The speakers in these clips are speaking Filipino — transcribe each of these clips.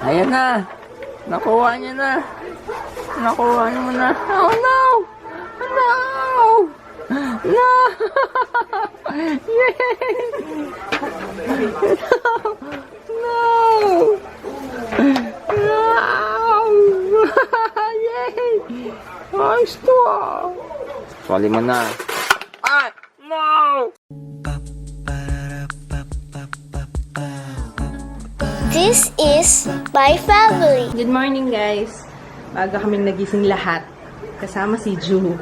Ayan na. Nakuha niya na. Nakuha niya mo na. Oh no! No! No! Yay! No! No! Yay! Ayos to ah. Swali mo na. Ay! No! This is my family. Good morning, guys. Baga kaming nagising lahat. Kasama si Ju.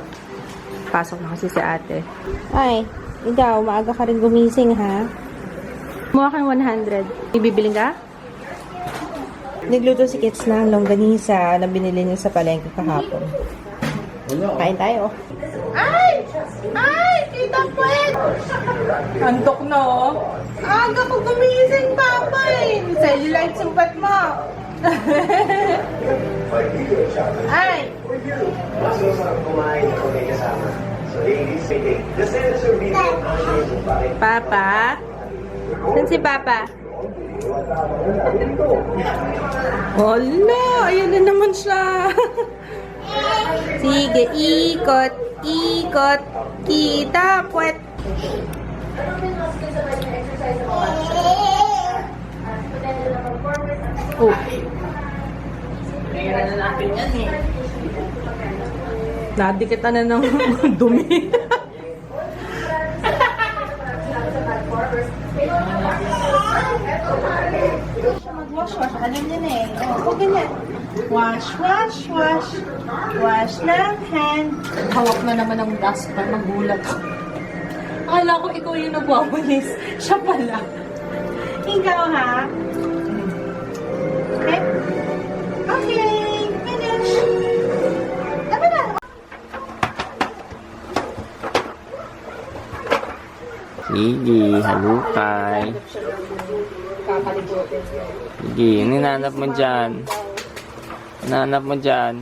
Pasok na kasi si ate. Ay, ikaw, maaga ka rin gumising, ha? Kumuha kang 100. Ibibiling ka? Nagluto si Kits ng longganisa na binili niya sa palengke kahapon. Kain tayo. Ay! Ay! Kita po eh! Antok na, oh. Aga ko gumising, papa eh. Cellulite sumpat mo. Ay! Papa? Saan si Papa? Wala! Ayan na naman siya. Sige, ikot, ikot, kita, puwet. Oh. Kaya na natin yan eh. Nadikita na ng dumi. Mag-wash-wash. Alam niya na eh. Huwag ganyan. Wash, wash, wash. Wash ng hand. Hawak na naman ang dustpan. Magulat. Akala ko ikaw yung nagwawalis. Siya pala. Ikaw ha? Okay? Okay. Finish. Tama na. Sige, halukay. Sige, ano hinahanap mo dyan? Hinahanap mo dyan?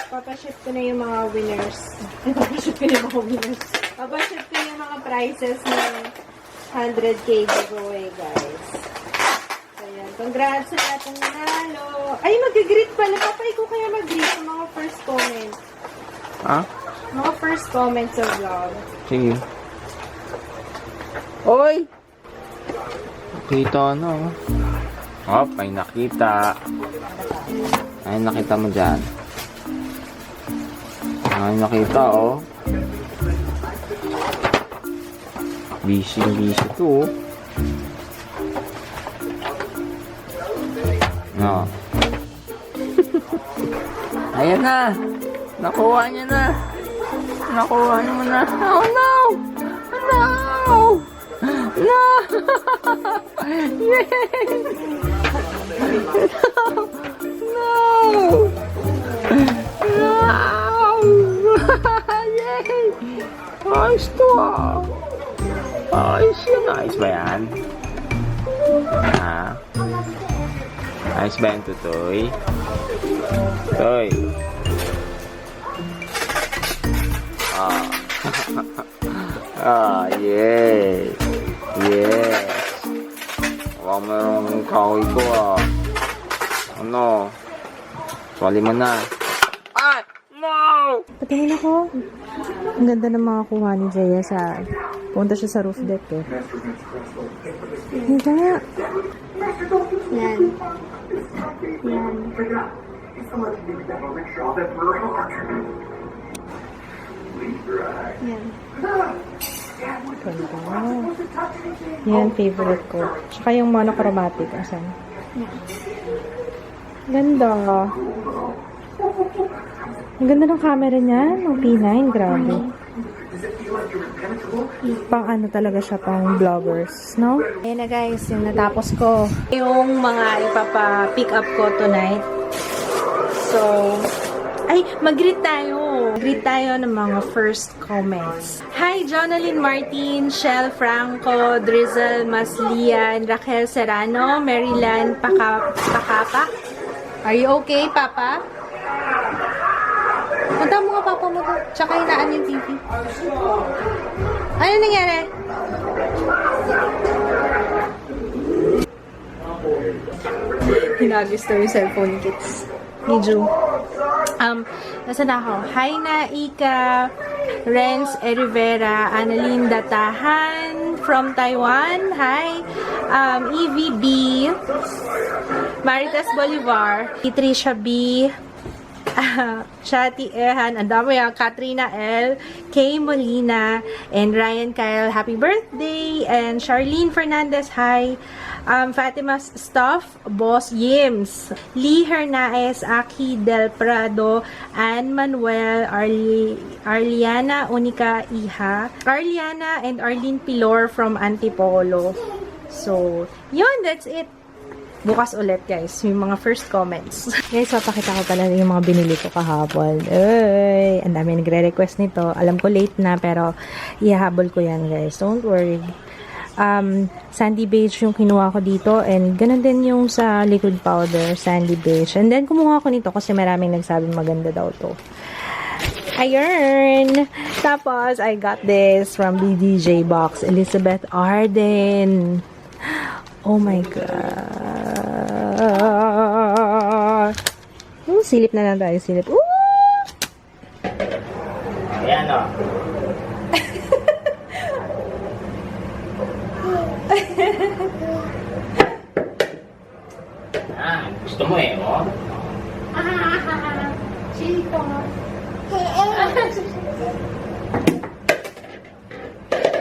Papaship ko na yung mga winners. Papaship ko na yung mga winners. Papaship ko yung mga prizes ng 100k giveaway, guys. So, yan. Congrats sa lahat ng nanalo. Ay, mag-greet pala. Papa, ikaw kaya mag-greet sa mga first comment. Ha? Mga first comments sa vlog. Sige. Oy! Nakita na. Oh, may nakita. Ay, nakita mo dyan. Ay, nakita, oh. Busy to, oh. No. Ayan na. Nakuha niya na. Nakuha niya mo na. Oh, no! No! No! Yay! No! No! Yay! Ayos to ah. Ayos yun. Ayos ba yan? Ha? Ayos ba yan, Tutoy? Tutoy. Ah. Ah, yay. Yes. Huwag merong kahoy ko ah. Ano? Swali mo na. Ay! No! Patingin ako. Ang ganda ng mga kuha ni Jaya sa... Punta siya sa roof deck eh. Hindi nga. Yan. Yan. Yan. Ganda. Yan, favorite ko. Tsaka yung monochromatic. Asan? Ganda. Ang ganda ng camera niya. Ang P9. Grabe. Pang ano talaga siya, pang vloggers, no? Ayan na guys, yung natapos ko. Yung mga ipapa-pick up ko tonight. So, ay, mag-greet tayo. Greet tayo ng mga first comments. Hi, Jonalyn Martin, Shell Franco, Drizzle Maslian, Raquel Serrano, Maryland Pakapa. Are you okay, Papa? Punta mo nga, Papa mo to. Tsaka hinaan yung TV. Ano nangyari? Hinagis na yung cellphone kits ni Ju. Nasaan ako? Hi na Ika, Renz Rivera, Annalyn Datahan from Taiwan. Hi. EVB, Marites Bolivar, Trisha B, Shati Ehan, ang dami yan, Katrina L, Kay Molina, and Ryan Kyle, happy birthday, and Charlene Fernandez, hi, Fatima's Stuff, Boss Yims, Lee Hernaez, Aki Del Prado, Ann Manuel, Arliana Unica Iha, Arliana and Arlene Pilor from Antipolo. So, yun, that's it. Bukas ulit, guys, yung mga first comments. Guys, papakita ko pala yung mga binili ko kahapon. Ay, ang dami nagre-request nito. Alam ko late na, pero ihahabol ko yan, guys. Don't worry. Sandy beige yung kinuha ko dito, and ganun din yung sa liquid powder, sandy beige. And then, kumuha ko nito kasi maraming nagsabing maganda daw to. Ayun! Tapos, I got this from BDJ Box, Elizabeth Arden. Oh my God! Silip na lang tayo, silip. Ooh! Ayan o. Gusto mo eh, oh? Chito.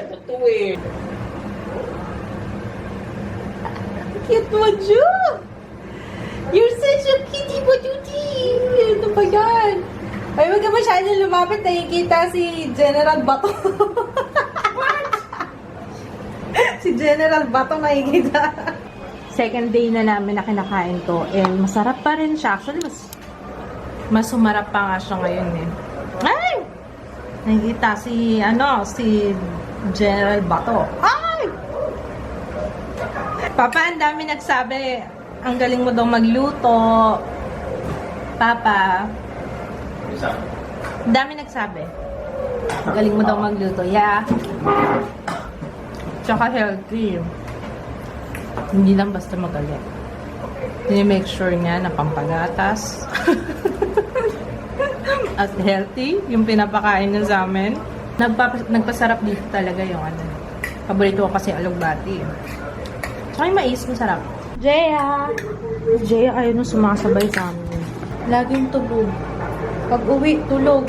Ito eh. Cute mo, Ju! You're such a kitty patootie! Ano ba yan? Ay, wag ka masyadong lumapit. Nakikita si General Bato. Si General Bato nakikita. Second day na namin na kinakain to. And masarap pa rin siya. Actually, mas sumarap pa nga siya ngayon eh. Ay! Nakikita si General Bato. Ay! Papa, ang dami nagsabi, ang galing mo daw magluto. Papa, ang dami nagsabi, ang galing mo daw magluto. Yeah. Tsaka healthy. Hindi lang basta magaling. Make sure niya na pampagatas. At healthy, yung pinapakain niya sa amin. Nagpasarap dito talaga yung ano. Paborito ko kasi alugbati. Tsaka yung mais, masarap. Jaya! Jaya, ayaw nung sumasabay sa amin. Laging tulog. Pag uwi, tulog.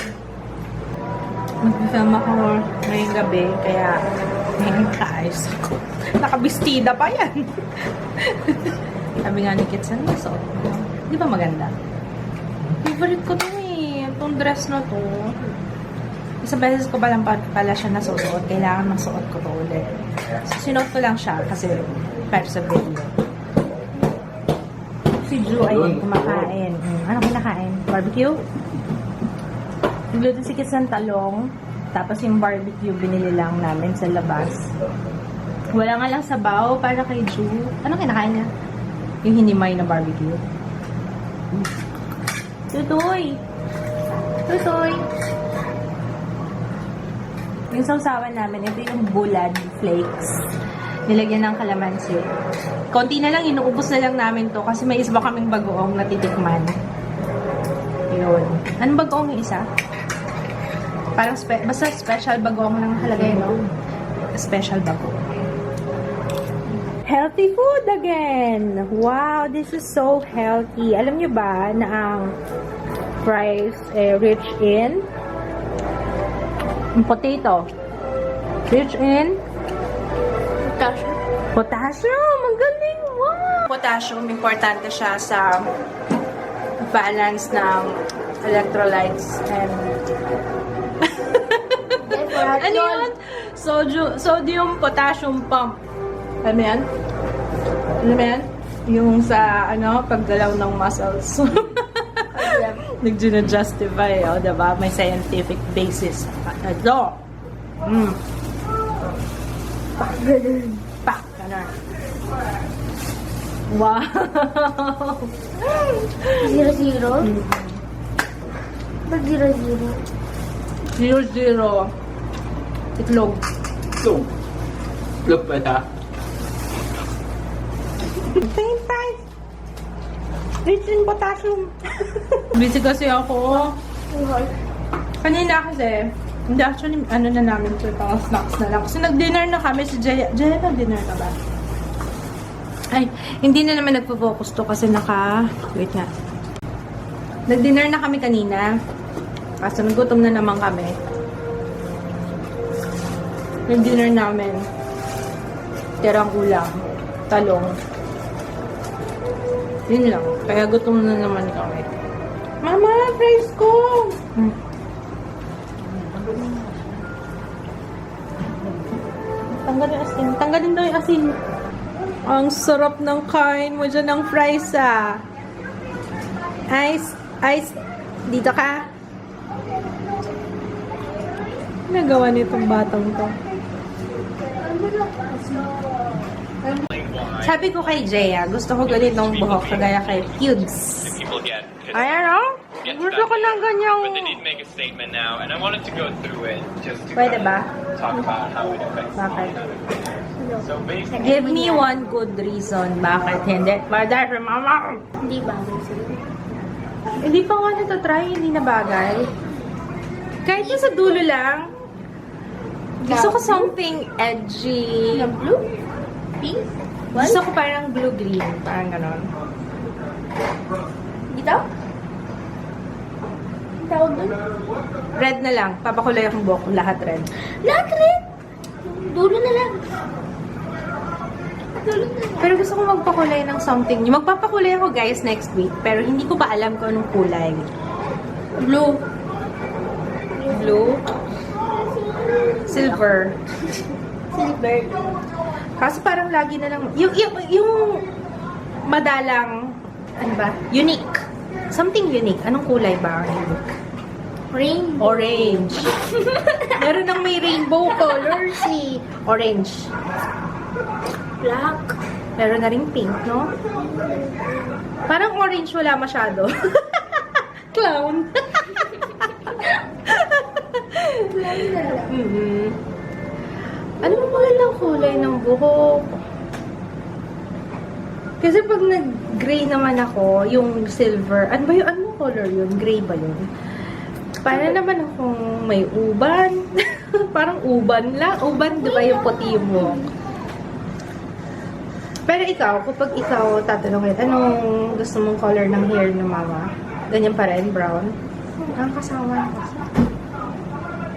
Mag-film ako ngayong gabi, kaya ngayon kaayos ako. Nakabistida pa yan. Sabi nga ni Kitsan, masuot mo. Di ba maganda? Favorite ko to eh. Itong dress na to. Isang beses ko pa lang pala siya nasusuot. Kailangan masuot ko to ulit. So, sinuot ko lang siya kasi para sa video. Si Ju ay kumakain. Ano kinakain? Barbecue? Nagluto si Kits ng talong. Tapos yung barbecue binili lang namin sa labas. Wala nga lang sabaw para kay Ju. Ano kinakain niya? Yung hinimay na barbecue. Tutoy! Tutoy! Yung sausawan namin, ito yung bulad flakes. Nilagyan ng kalamansi. Konti na lang, inuubos na lang namin to kasi may isa pa kaming bagoong natitikman. Yun. Anong bagoong yung isa? Parang basta special bagoong lang nakalagay, no? Special bagoong. Healthy food again! Wow, this is so healthy. Alam nyo ba na ang fries rich in potato? Rich in potassium. Ang galing! Wow! Potassium, importante siya sa balance ng electrolytes and ano yun? Sodium potassium pump. Ano yan? Ano yan? Yung sa, paggalaw ng muscles. Nag-justify, diba? May scientific basis. Ito. Pak. Ganun. Wow! 0-0? Ba't 0-0? 0-0. Itlog. Itlog pa ta? Paint Rich in potassium. Busy kasi ako. Kanina kasi, hindi actually, ano na namin ito, pang snacks na lang. Kasi nag-dinner na kami si Jaya. Jaya, nag-dinner ka ba? Ay, hindi na naman nagpo-focus to kasi wait nga. Nag-dinner na kami kanina. Kasi nagutom na naman kami. Yung dinner namin, tirang ulam, talong. Yun lang. Kaya gutom na naman kami. Mama, fries ko! Tanggalin yung asin. Tanggalin daw yung asin. Ang sarap ng kain mo dyan ng fries, ah. Ice, dito ka. Nagawa nitong batang to. Sabi ko kay Jaya, gusto ko ganitong buhok kagaya kay Cubes. Ayan, oh. Gusto ko ng ganyang... But they did make a statement now, and I wanted to go through it just to Pwede ba? talk about how it affects Bakit? So basically, Give me one good reason bakit hindi. Mother, mama. Hindi bagay sa'yo. Hindi pa nga natatry, hindi na bagay. Kahit yung sa dulo lang. Gusto ko something edgy. Na blue? Pink? Gusto ko parang blue-green. Parang ganon. Dito? Ang tawag doon? Red na lang. Papakulay akong buhok. Lahat red. Lahat rin! Dulo na lang. Dulo na lang. Pero gusto ko magpakulay ng something new. Magpapakulay ako guys next week. Pero hindi ko pa alam kung anong kulay. Blue. Blue. Silver. Silver. Kasi parang lagi na lang, yung madalang, ano ba? Unique. Something unique. Anong kulay ba ang unique? Rain. Orange. Meron ng may rainbow colors eh. Orange. Black. Meron na ring pink, no? Parang orange wala masyado. Clown. Mm-hmm. Ano ba magandang kulay ng buhok? Kasi pag nag-gray naman ako, yung silver, ano ba yun? Anong color yun? Gray ba yun? Para naman akong may uban. Parang uban lang. Uban, di ba yung puti yung buhok? Pero ikaw, kapag ikaw tatanungin, anong gusto mong color ng hair ng mama? Ganyan pa rin? Brown? Ang kasama ko.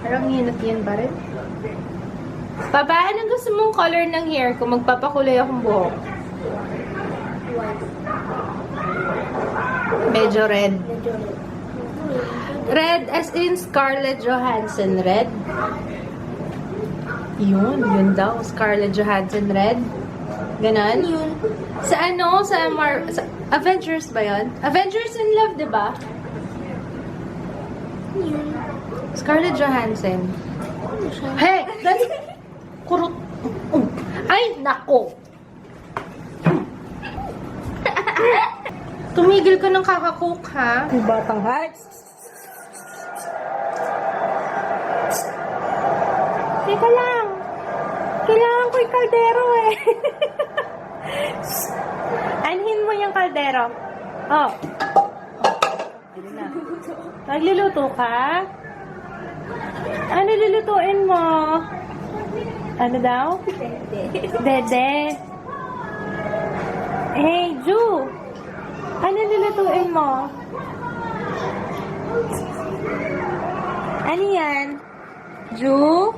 Parang yun at yun pa rin. Papa, anong gusto mong color ng hair kung magpapakulay akong buhok? Medyo red. Red as in Scarlett Johansson red. Yun daw. Scarlett Johansson red. Ganon? Yun. Sa ano? Sa Avengers ba yun? Avengers in Love, di ba? Yun. Scarlett Johansson. Ano siya? Hey! That's... Kurot. Ay, nako! Tumigil ka ng kakakook, ha? Batang hearts. Teka lang. Kailangan ko yung kaldero, eh. Anhin mo yung kaldero. Oh. Ayun na. Nagluluto ka? Ano lulutuin mo? Ano daw? Dede. Hey, Ju! Ano lulutuin mo? Ano yan? Ju?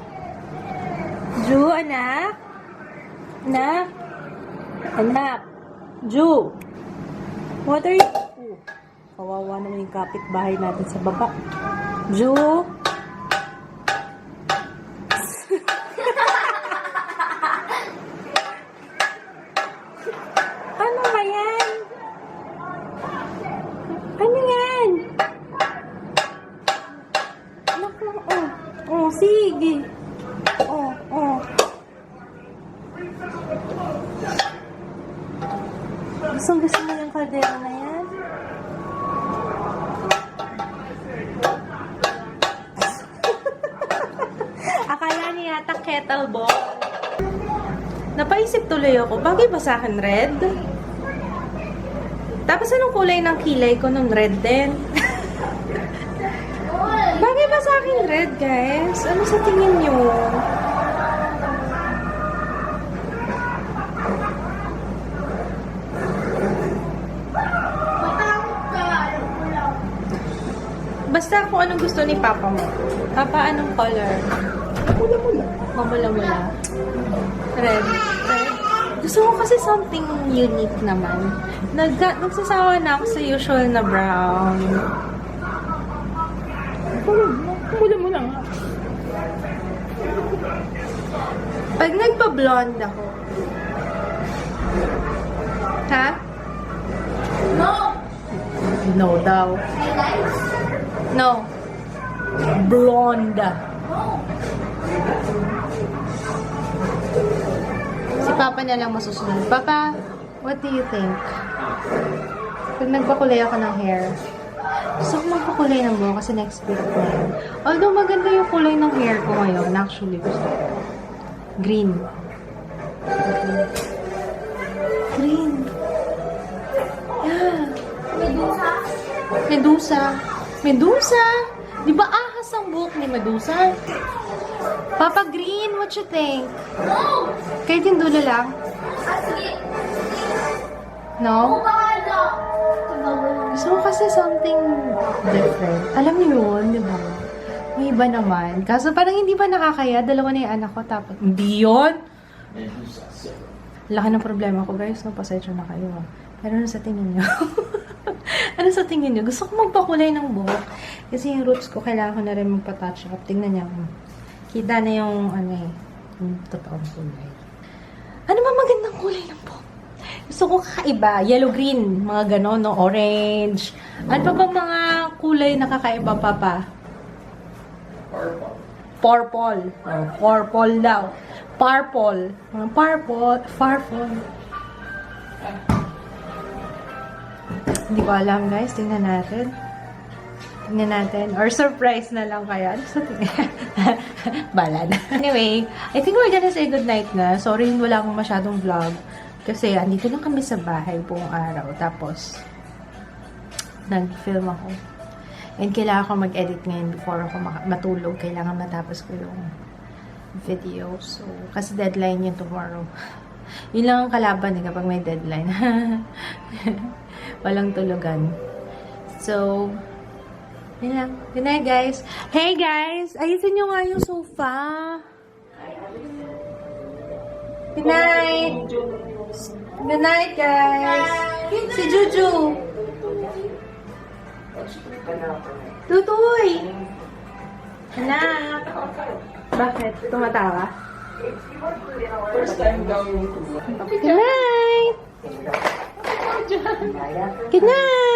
Ju, anak? Anak? Anak? Ju? What are you... Oh, kawawa naman yung kapitbahay natin sa baba. Ju? Ano ba yan? Ano yan? Naku, sige. Gusto mo yung kaldero na yan? Akala niya yata kettlebell. Napaisip tuloy ako, bagay ba sa akin red? Tapos anong kulay ng kilay ko nung red din? Bagay ba sa akin red, guys? Ano sa tingin nyo? Basta kung anong gusto ni Papa mo. Papa, anong color? Mula-mula. Mamula-mula. Red. Red. Gusto ko kasi something unique naman. Nagsasawa na ako sa usual na brown. Mula-mula nga. Pag nagpa-blonde ako. Ha? No! No daw. No. Blonde. No! Si Papa na lang masusunod. Papa, what do you think? Pag nagpakulay ako ng hair, gusto ko magpakulay ng buhok kasi next week na yun. Although maganda yung kulay ng hair ko ngayon, actually gusto ko. Green. Green. Yeah. Medusa? Medusa. Medusa? Di ba ahas ang buhok ni Medusa? Papa Green, what you think? No! Kahit yung dulo lang? Sige. No? Bahala. Gusto ko kasi something different. Alam niyo yun, di ba? May iba naman. Kaso parang hindi ba nakakaya? Dalawa na yung anak ko. Tapos, hindi yun! Laki ng problema ko, guys. No? Pasensya na kayo. Pero ano sa tingin niyo? Ano sa tingin niyo? Gusto ko magpakulay ng buhok. Kasi yung roots ko, kailangan ko na rin magpa-touch up. Tingnan niyo. Kita na yung, ano eh, yung totoong kulay. Ano ba magandang kulay ng buhok? Gusto ko kakaiba. Yellow-green. Mga ganon, no? Orange. Ano pa bang mga kulay na kakaiba, Papa? Purple. Oh, purple daw. Purple. Mga purple. Purple. Hindi ko alam, guys. Tingnan natin. Tingnan natin. Or surprise na lang kaya. Ano sa tingin? Balad. Anyway, I think we're gonna say goodnight na. Sorry, wala akong masyadong vlog. Kasi andito lang kami sa bahay buong araw. Tapos, nag-film ako. And kailangan ko mag-edit ngayon before ako matulog. Kailangan matapos ko yung video. So, kasi deadline yun tomorrow. Yun lang ang kalaban kapag may deadline. Walang tulugan. So, yun lang. Good night, guys. Hey, guys! Ayusin nyo nga yung sofa. Good night! Good night, guys! Si Juju! Tutoy! Anak! Bakit? Tumatawa? Good night! Good night!